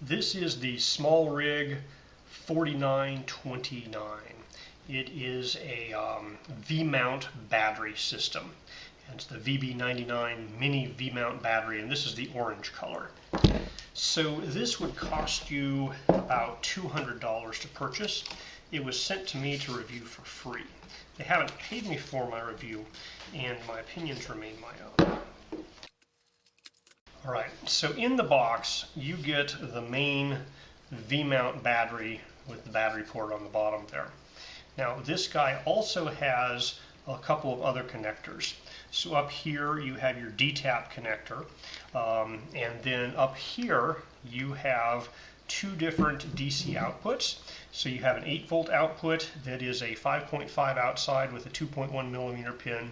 This is the SmallRig 4929. It is a V-mount battery system. And it's the VB99 mini V-mount battery, and this is the orange color. So this would cost you about $200 to purchase. It was sent to me to review for free. They haven't paid me for my review, and my opinions remain my own. Alright, so in the box you get the main V-mount battery with the battery port on the bottom there. Now this guy also has a couple of other connectors. So up here you have your DTap connector, and then up here you have two different DC outputs. So you have an 8-volt output that is a 5.5 outside with a 2.1 millimeter pin,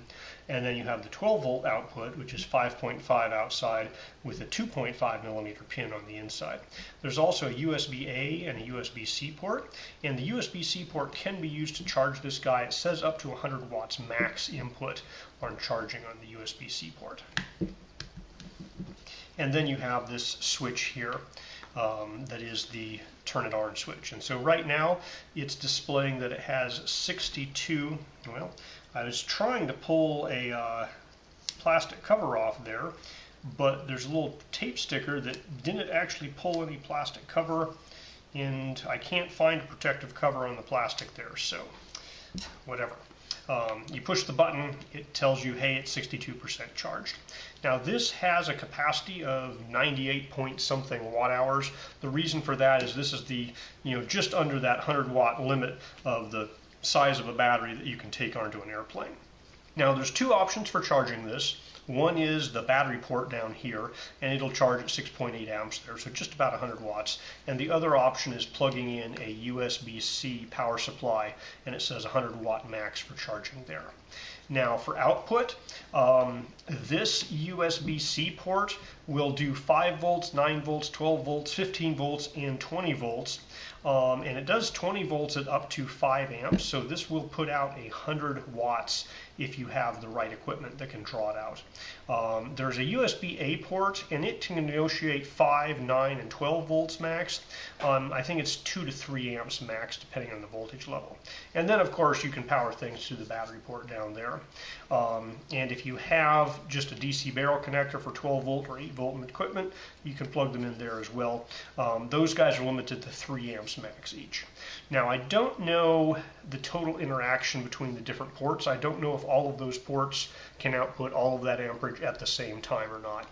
and then you have the 12-volt output, which is 5.5 outside with a 2.5 millimeter pin on the inside. There's also a USB-A and a USB-C port, and the USB-C port can be used to charge this guy. It says up to 100 watts max input on charging on the USB-C port. And then you have this switch here. That is the turn it on switch. And so right now it's displaying that it has 62. Well, I was trying to pull a plastic cover off there, but there's a little tape sticker that didn't actually pull any plastic cover, and I can't find a protective cover on the plastic there, so whatever. You push the button, it tells you, hey, it's 62% charged. Now this has a capacity of 98 point something watt hours. The reason for that is this is the, just under that 100 watt limit of the size of a battery that you can take onto an airplane. Now there's two options for charging this. One is the battery port down here, and it'll charge at 6.8 amps there, so just about 100 watts. And the other option is plugging in a USB-C power supply, and it says 100 watt max for charging there. Now for output, this USB-C port will do 5 volts, 9 volts, 12 volts, 15 volts, and 20 volts. And it does 20 volts at up to 5 amps, so this will put out 100 watts if you have the right equipment that can draw it out. There's a USB-A port, and it can negotiate 5, 9, and 12 volts max. I think it's 2 to 3 amps max, depending on the voltage level. And then, of course, you can power things through the battery port down there. And if you have just a DC barrel connector for 12 volt or 8 volt equipment, you can plug them in there as well. Those guys are limited to 3 amps max each. Now, I don't know the total interaction between the different ports. I don't know if all of those ports can output all of that amperage at the same time or not.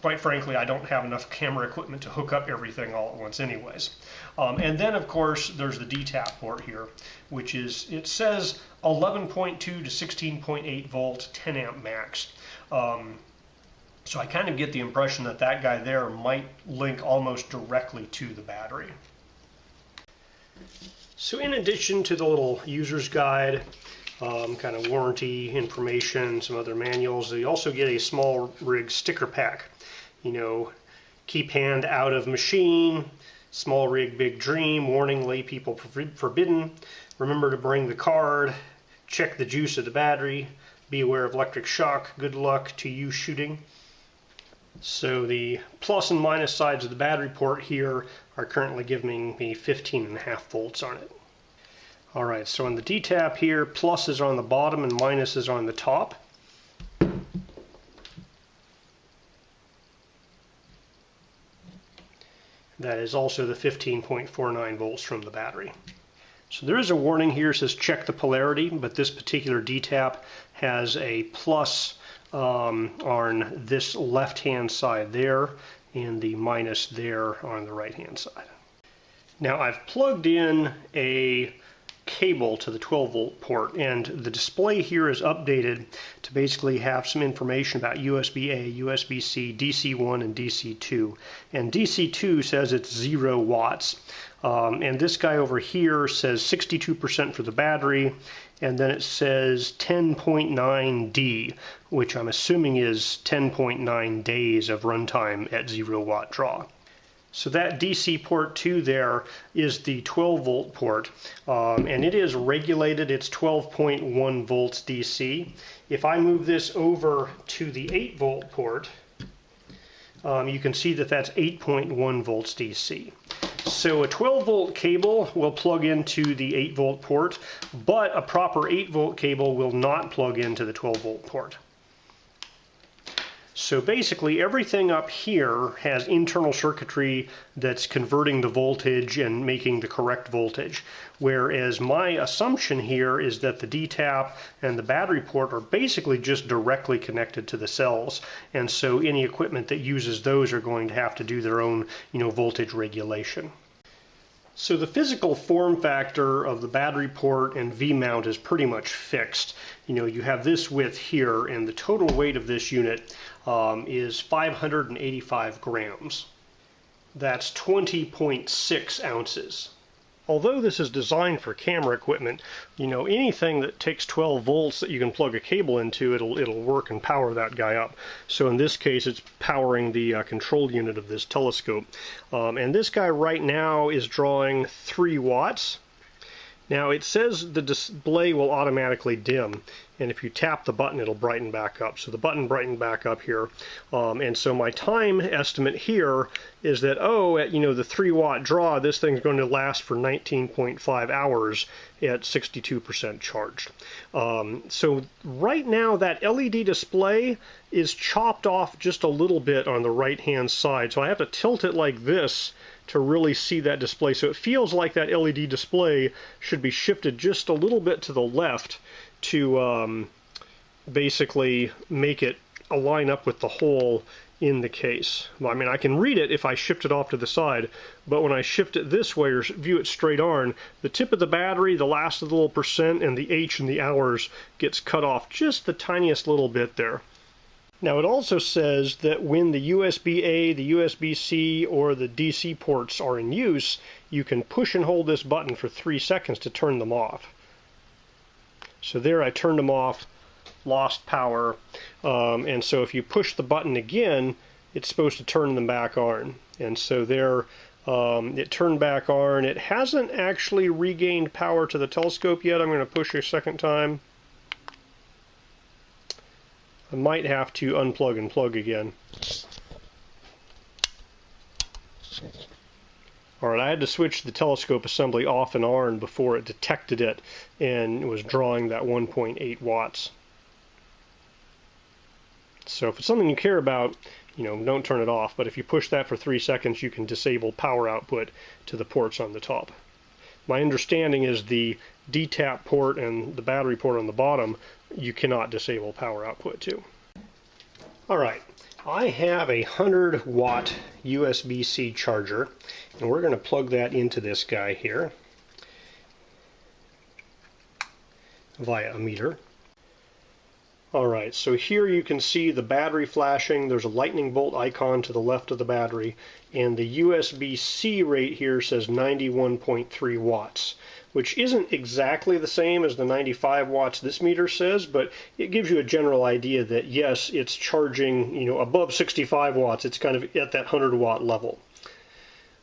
Quite frankly, I don't have enough camera equipment to hook up everything all at once anyways. And then, of course, there's the DTap port here, which is, it says 11.2 to 16.8 volt, 10 amp max. So I kind of get the impression that that guy there might link almost directly to the battery. So in addition to the little user's guide, kind of warranty information, some other manuals, you also get a SmallRig sticker pack. Keep hand out of machine, SmallRig big dream, warning lay people forbidden, remember to bring the card, check the juice of the battery, be aware of electric shock, good luck to you shooting. So the plus and minus sides of the battery port here are currently giving me 15.5 volts on it. Alright, so on the DTap here, plus is on the bottom and minus is on the top. That is also the 15.49 volts from the battery. So there is a warning here, it says check the polarity, but this particular DTap has a plus on this left-hand side there, and the minus there on the right-hand side. Now I've plugged in a cable to the 12-volt port, and the display here is updated to basically have some information about USB-A, USB-C, DC1, and DC2. And DC2 says it's 0 watts. And this guy over here says 62% for the battery, and then it says 10.9 D, which I'm assuming is 10.9 days of runtime at 0 watt draw. So that DC port 2 there is the 12 volt port, and it is regulated. It's 12.1 volts DC. If I move this over to the 8 volt port, you can see that that's 8.1 volts DC. So a 12 volt cable will plug into the 8 volt port, but a proper 8 volt cable will not plug into the 12 volt port. So basically everything up here has internal circuitry that's converting the voltage and making the correct voltage. Whereas my assumption here is that the DTap and the battery port are basically just directly connected to the cells. And so any equipment that uses those are going to have to do their own, voltage regulation. So the physical form factor of the battery port and V-mount is pretty much fixed. You have this width here, and the total weight of this unit is 585 grams. That's 20.6 ounces. Although this is designed for camera equipment, anything that takes 12 volts that you can plug a cable into, it'll work and power that guy up. So in this case, it's powering the control unit of this telescope. And this guy right now is drawing 3 watts. Now it says the display will automatically dim, and if you tap the button it'll brighten back up. So the button brightened back up here, and so my time estimate here is that at the 3 watt draw, this thing's going to last for 19.5 hours at 62% charged. So right now that LED display is chopped off just a little bit on the right hand side, so I have to tilt it like this to really see that display. So it feels like that LED display should be shifted just a little bit to the left to basically make it align up with the hole in the case. I mean, I can read it if I shift it off to the side, but when I shift it this way or view it straight on, the tip of the battery, the last of the little percent, and the H in the hours gets cut off just the tiniest little bit there. Now it also says that when the USB-A, the USB-C, or the DC ports are in use, you can push and hold this button for 3 seconds to turn them off. So there I turned them off, lost power, and so if you push the button again, it's supposed to turn them back on. And so there it turned back on. It hasn't actually regained power to the telescope yet. I'm going to push a second time. I might have to unplug and plug again. Alright, I had to switch the telescope assembly off and on before it detected it and was drawing that 1.8 watts. So if it's something you care about, don't turn it off, but if you push that for 3 seconds, you can disable power output to the ports on the top. My understanding is the DTap port and the battery port on the bottom, you cannot disable power output to. Alright, I have a 100 watt USB-C charger, and we're going to plug that into this guy here via a meter. Alright, so here you can see the battery flashing. There's a lightning bolt icon to the left of the battery, and the USB-C rate here says 91.3 watts, which isn't exactly the same as the 95 watts this meter says, but it gives you a general idea that yes, it's charging, above 65 watts. It's kind of at that 100 watt level.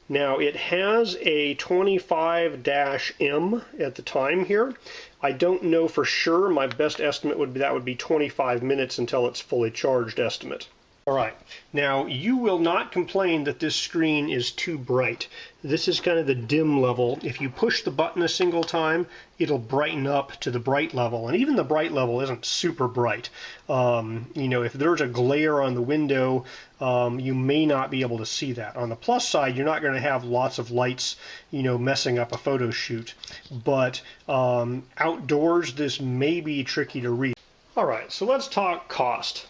Now it has a 25-M at the time here. I don't know for sure. My best estimate would be that would be 25 minutes until it's fully charged estimate. Alright, now you will not complain that this screen is too bright. This is kind of the dim level. If you push the button a single time, it'll brighten up to the bright level, and even the bright level isn't super bright. If there's a glare on the window, you may not be able to see that. On the plus side, you're not going to have lots of lights, messing up a photo shoot, but outdoors this may be tricky to read. Alright, so let's talk cost.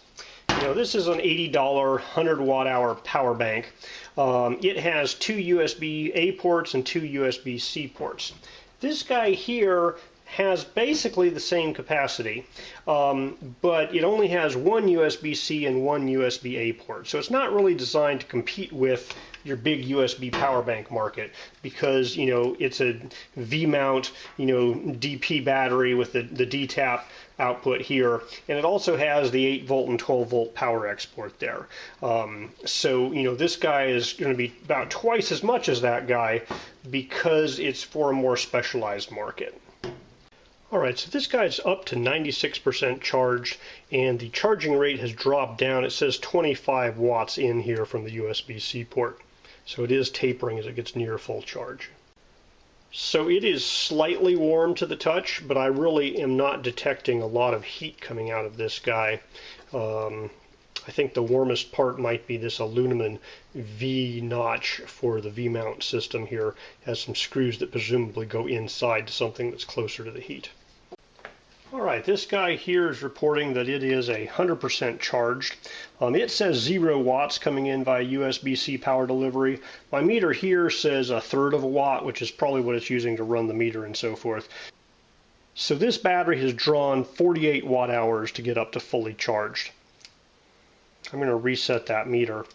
This is an $80 100 watt hour power bank. It has 2 USB-A ports and 2 USB-C ports. This guy here has basically the same capacity, but it only has 1 USB-C and 1 USB-A port. So it's not really designed to compete with your big USB power bank market, because it's a V-mount DP battery with the DTap output here, and it also has the 8 volt and 12 volt power export there. So this guy is going to be about twice as much as that guy because it's for a more specialized market. Alright, so this guy's up to 96% charged, and the charging rate has dropped down. It says 25 watts in here from the USB-C port. So it is tapering as it gets near full charge. So it is slightly warm to the touch, but I really am not detecting a lot of heat coming out of this guy. I think the warmest part might be this aluminum V notch for the V-mount system here. It has some screws that presumably go inside to something that's closer to the heat. Alright, this guy here is reporting that it is 100% charged. It says 0 watts coming in via USB-C power delivery. My meter here says 1/3 of a watt, which is probably what it's using to run the meter and so forth. So this battery has drawn 48 watt hours to get up to fully charged. I'm going to reset that meter.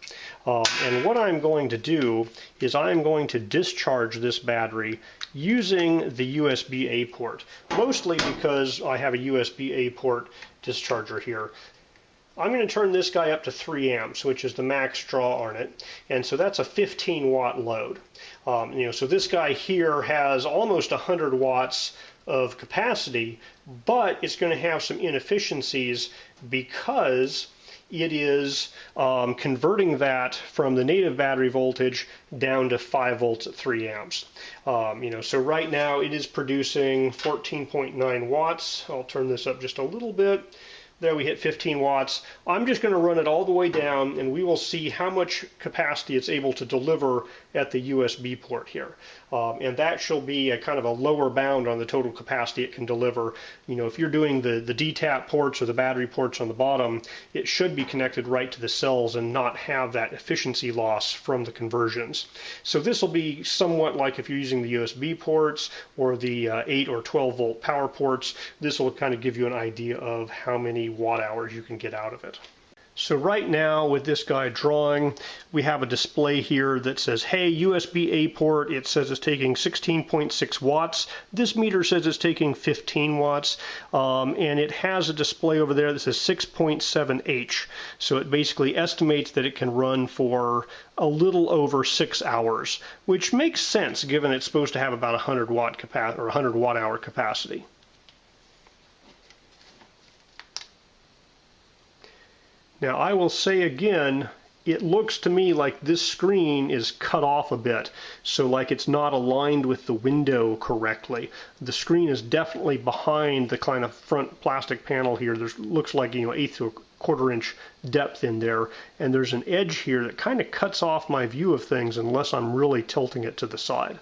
And what I'm going to do is I'm going to discharge this battery using the USB-A port, mostly because I have a USB-A port discharger here. I'm going to turn this guy up to 3 amps, which is the max draw on it, and so that's a 15 watt load. So this guy here has almost 100 watts of capacity, but it's going to have some inefficiencies because it is converting that from the native battery voltage down to 5 volts at 3 amps. So right now it is producing 14.9 watts. I'll turn this up just a little bit. There we hit 15 watts. I'm just going to run it all the way down and we will see how much capacity it's able to deliver at the USB port here. And that shall be a kind of a lower bound on the total capacity it can deliver. If you're doing the DTap ports or the battery ports on the bottom, it should be connected right to the cells and not have that efficiency loss from the conversions. So this will be somewhat like if you're using the USB ports or the 8 or 12 volt power ports. This will kind of give you an idea of how many watt hours you can get out of it. So right now with this guy drawing, we have a display here that says, hey, USB-A port, it says it's taking 16.6 watts. This meter says it's taking 15 watts, and it has a display over there that says 6.7H. So it basically estimates that it can run for a little over 6 hours, which makes sense given it's supposed to have about 100 watt hour capacity. Now I will say again, it looks to me like this screen is cut off a bit, so like it's not aligned with the window correctly. The screen is definitely behind the kind of front plastic panel here. There's looks like 1/8 to 1/4 inch depth in there, and there's an edge here that kind of cuts off my view of things unless I'm really tilting it to the side.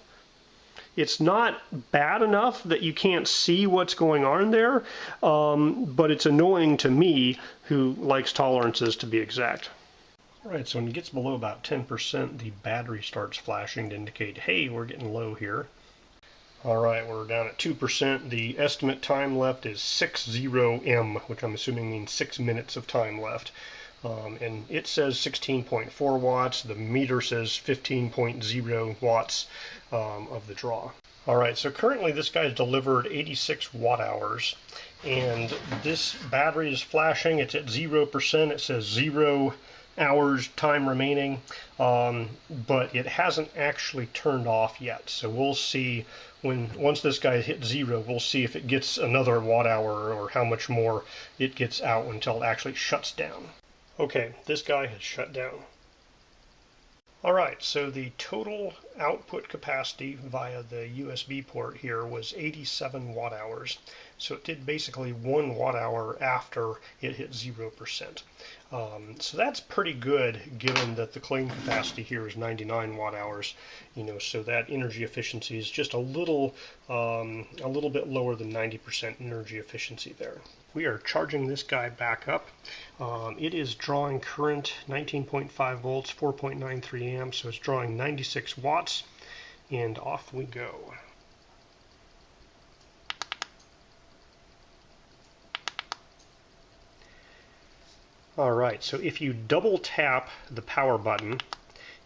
It's not bad enough that you can't see what's going on there, but it's annoying to me, who likes tolerances to be exact. Alright, so when it gets below about 10%, the battery starts flashing to indicate, hey, we're getting low here. Alright, we're down at 2%. The estimate time left is 60M, which I'm assuming means 6 minutes of time left. And it says 16.4 watts. The meter says 15.0 watts of the draw. Alright, so currently this guy's delivered 86 watt hours, and this battery is flashing. It's at 0%. It says 0 hours time remaining, but it hasn't actually turned off yet. So we'll see once this guy hits 0, we'll see if it gets another watt hour or how much more it gets out until it actually shuts down. Okay, this guy has shut down. Alright, so the total output capacity via the USB port here was 87 watt hours. So it did basically 1 watt hour after it hit 0%. So that's pretty good given that the claim capacity here is 99 watt hours. So that energy efficiency is just a little bit lower than 90% energy efficiency there. We are charging this guy back up. It is drawing current 19.5 volts, 4.93 amps, so it's drawing 96 watts, and off we go. Alright, so if you double tap the power button,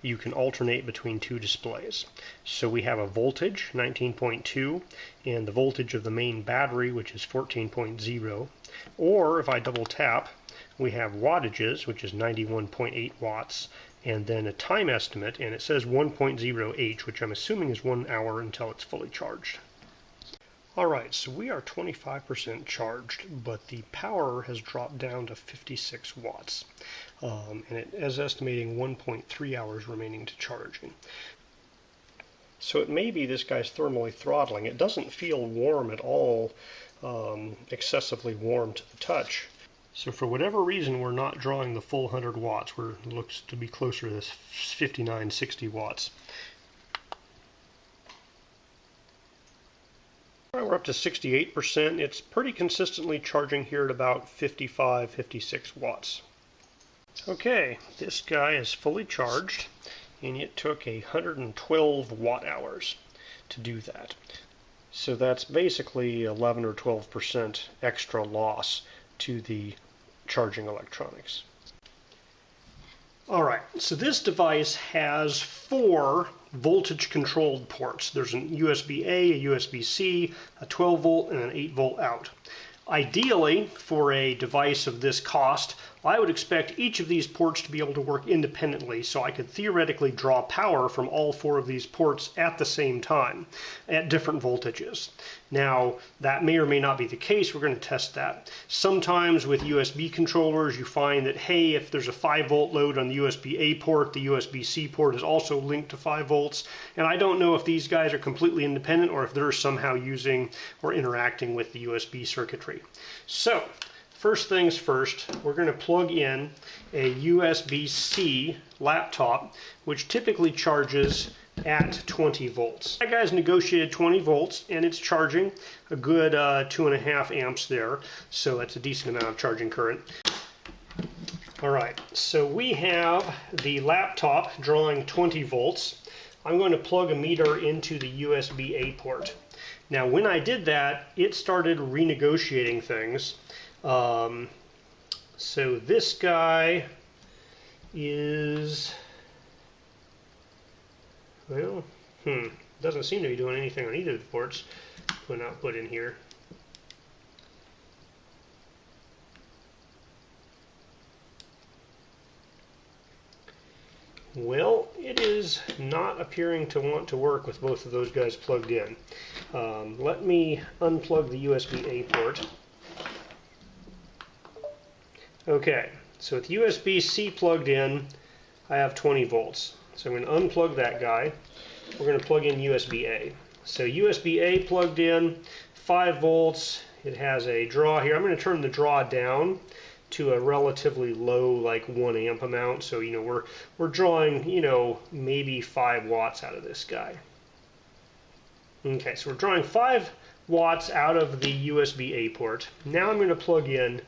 you can alternate between 2 displays. So we have a voltage, 19.2, and the voltage of the main battery, which is 14.0. Or if I double tap, we have wattages, which is 91.8 watts, and then a time estimate, and it says 1.0H, which I'm assuming is 1 hour until it's fully charged. Alright, so we are 25% charged, but the power has dropped down to 56 watts. And it is estimating 1.3 hours remaining to charging. So it may be this guy's thermally throttling. It doesn't feel warm at all, excessively warm to the touch. So for whatever reason, we're not drawing the full 100 watts. It looks to be closer to this 59, 60 watts. We're up to 68%. It's pretty consistently charging here at about 55, 56 watts. Okay, this guy is fully charged, and it took 112 watt hours to do that. So that's basically 11 or 12% extra loss to the charging electronics. Alright, so this device has 4 voltage controlled ports. There's an USB-A, a USB-C, a 12 volt, and an 8 volt out. Ideally, for a device of this cost, I would expect each of these ports to be able to work independently, so I could theoretically draw power from all 4 of these ports at the same time, at different voltages. Now, that may or may not be the case. We're going to test that. Sometimes with USB controllers, you find that, hey, if there's a 5 volt load on the USB-A port, the USB-C port is also linked to 5 volts, and I don't know if these guys are completely independent or if they're somehow using or interacting with the USB circuitry. So, first things first, we're going to plug in a USB-C laptop, which typically charges at 20 volts. That guy's negotiated 20 volts, and it's charging a good 2.5 amps there, so that's a decent amount of charging current. Alright, so we have the laptop drawing 20 volts. I'm going to plug a meter into the USB-A port. Now, when I did that, it started renegotiating things. So this guy is, well, doesn't seem to be doing anything on either of the ports. Put an output in here. Well, it is not appearing to want to work with both of those guys plugged in. Let me unplug the USB-A port. Okay, so with USB-C plugged in, I have 20 volts. So I'm going to unplug that guy. We're going to plug in USB-A. So USB-A plugged in, 5 volts. It has a draw here. I'm going to turn the draw down to a relatively low, like 1 amp amount. So, we're drawing, maybe 5 watts out of this guy. Okay, so we're drawing 5 watts out of the USB-A port. Now I'm going to plug in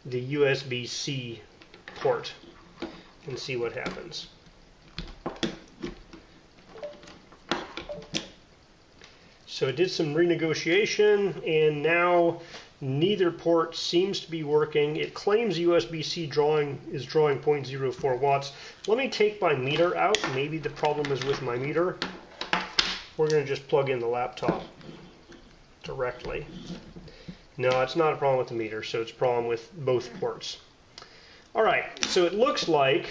the USB-C port and see what happens. So it did some renegotiation, and now neither port seems to be working. It claims USB-C is drawing 0.04 watts. Let me take my meter out. Maybe the problem is with my meter. We're going to just plug in the laptop directly. No, it's not a problem with the meter, so it's a problem with both ports. Alright, so it looks like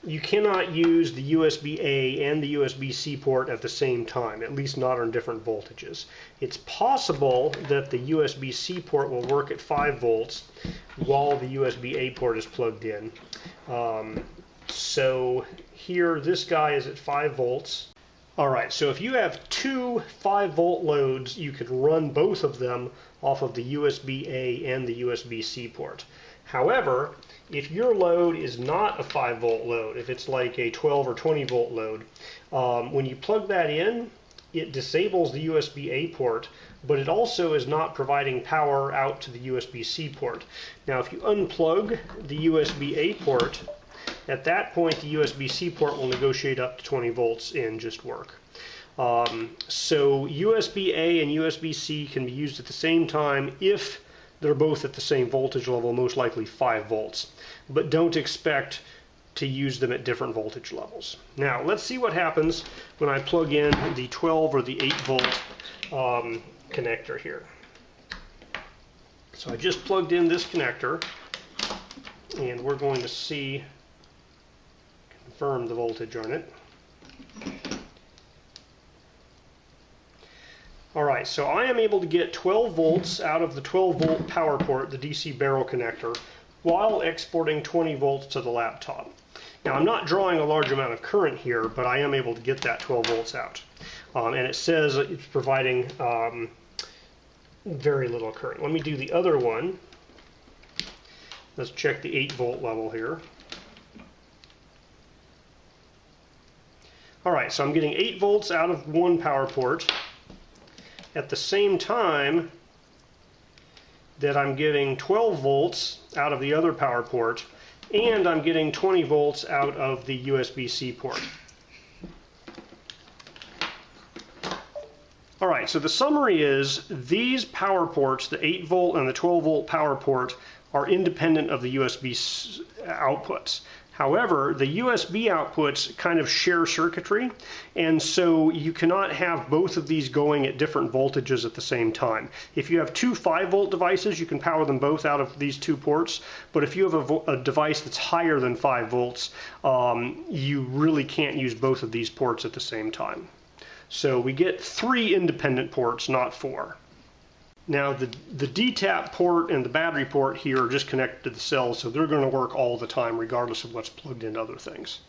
you cannot use the USB-A and the USB-C port at the same time, at least not on different voltages. It's possible that the USB-C port will work at 5 volts while the USB-A port is plugged in. So here, this guy is at 5 volts. Alright, so if you have 2 5-volt loads, you could run both of them off of the USB-A and the USB-C port. However, if your load is not a 5-volt load, if it's like a 12 or 20-volt load, when you plug that in, it disables the USB-A port, but it also is not providing power out to the USB-C port. Now, if you unplug the USB-A port, at that point, the USB-C port will negotiate up to 20 volts and just work. So USB-A and USB-C can be used at the same time if they're both at the same voltage level, most likely 5 volts. But don't expect to use them at different voltage levels. Now, let's see what happens when I plug in the 12 or the 8 volt connector here. So I just plugged in this connector, and we're going to see, confirm the voltage on it. All right, so I am able to get 12 volts out of the 12 volt power port, the DC barrel connector, while exporting 20 volts to the laptop. Now I'm not drawing a large amount of current here, but I am able to get that 12 volts out. And it says it's providing very little current. Let me do the other one. Let's check the 8 volt level here. All right, so I'm getting 8 volts out of one power port at the same time that I'm getting 12 volts out of the other power port, and I'm getting 20 volts out of the USB-C port. All right, so the summary is these power ports, the 8 volt and the 12 volt power port, are independent of the USB outputs. However, the USB outputs kind of share circuitry, and so you cannot have both of these going at different voltages at the same time. If you have two 5 volt devices, you can power them both out of these two ports, but if you have a device that's higher than 5 volts, you really can't use both of these ports at the same time. So we get 3 independent ports, not 4. Now the DTap port and the battery port here are just connected to the cells, so they're going to work all the time regardless of what's plugged into other things.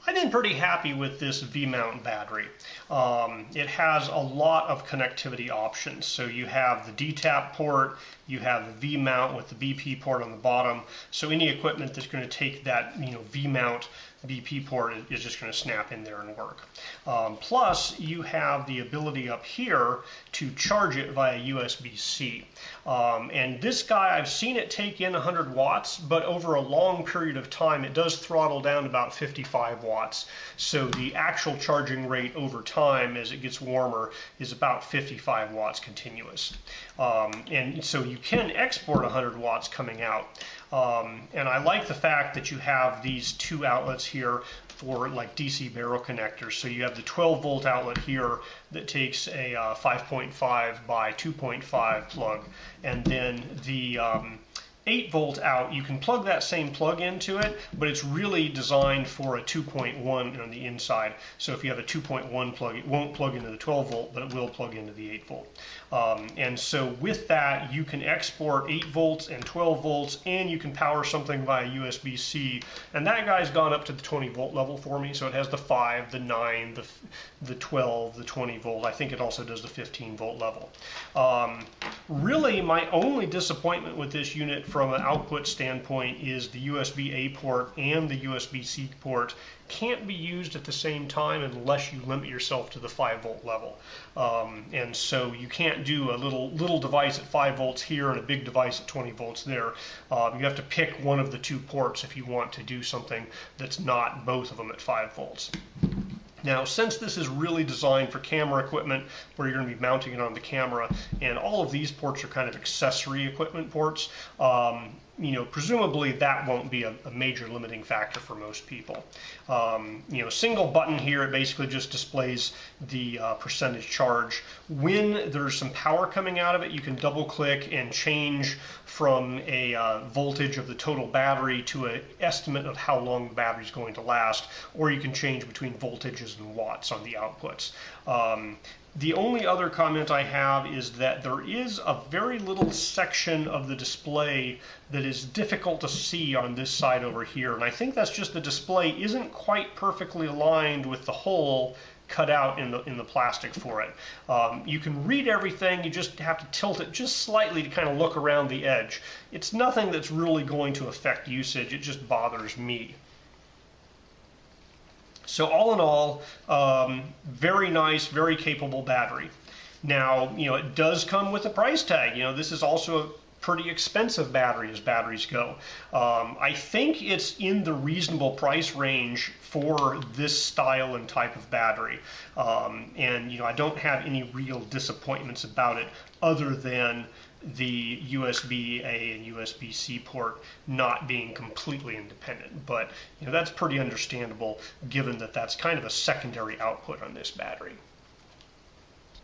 I've been pretty happy with this V-mount battery. It has a lot of connectivity options. So you have the DTap port, you have the V-mount with the BP port on the bottom. So any equipment that's going to take that V-mount BP port is just going to snap in there and work. Plus, you have the ability up here to charge it via USB-C. And this guy, I've seen it take in 100 watts, but over a long period of time, it does throttle down to about 55 watts. So the actual charging rate over time, as it gets warmer, is about 55 watts continuous. And so you can export 100 watts coming out. And I like the fact that you have these 2 outlets here for like DC barrel connectors. So you have the 12 volt outlet here that takes a 5.5 by 2.5 plug, and then the 8 volt out, you can plug that same plug into it, but it's really designed for a 2.1 on the inside. So if you have a 2.1 plug, it won't plug into the 12 volt, but it will plug into the 8 volt. And so with that, you can export 8 volts and 12 volts, and you can power something via USB-C. And that guy's gone up to the 20 volt level for me. So it has the 5, the 9, the 12, the 20 volt. I think it also does the 15 volt level. Really, my only disappointment with this unit from an output standpoint is the USB-A port and the USB-C port can't be used at the same time unless you limit yourself to the 5 volt level. And so you can't do a little device at 5 volts here and a big device at 20 volts there. You have to pick one of the 2 ports if you want to do something that's not both of them at 5 volts. Now, since this is really designed for camera equipment where you're going to be mounting it on the camera, and all of these ports are kind of accessory equipment ports, presumably that won't be a major limiting factor for most people. Single button here, it basically just displays the percentage charge. When there's some power coming out of it, you can double click and change from a voltage of the total battery to an estimate of how long the battery is going to last, or you can change between voltages and watts on the outputs. The only other comment I have is that there is a very little section of the display that is difficult to see on this side over here, and I think that's just the display isn't quite perfectly aligned with the hole cut out in the plastic for it. You can read everything, you just have to tilt it just slightly to kind of look around the edge. It's nothing that's really going to affect usage, it just bothers me. So all in all, very nice, very capable battery. Now, it does come with a price tag. This is also a pretty expensive battery as batteries go. I think it's in the reasonable price range for this style and type of battery. And I don't have any real disappointments about it other than the USB-A and USB-C port not being completely independent. But that's pretty understandable given that that's kind of a secondary output on this battery.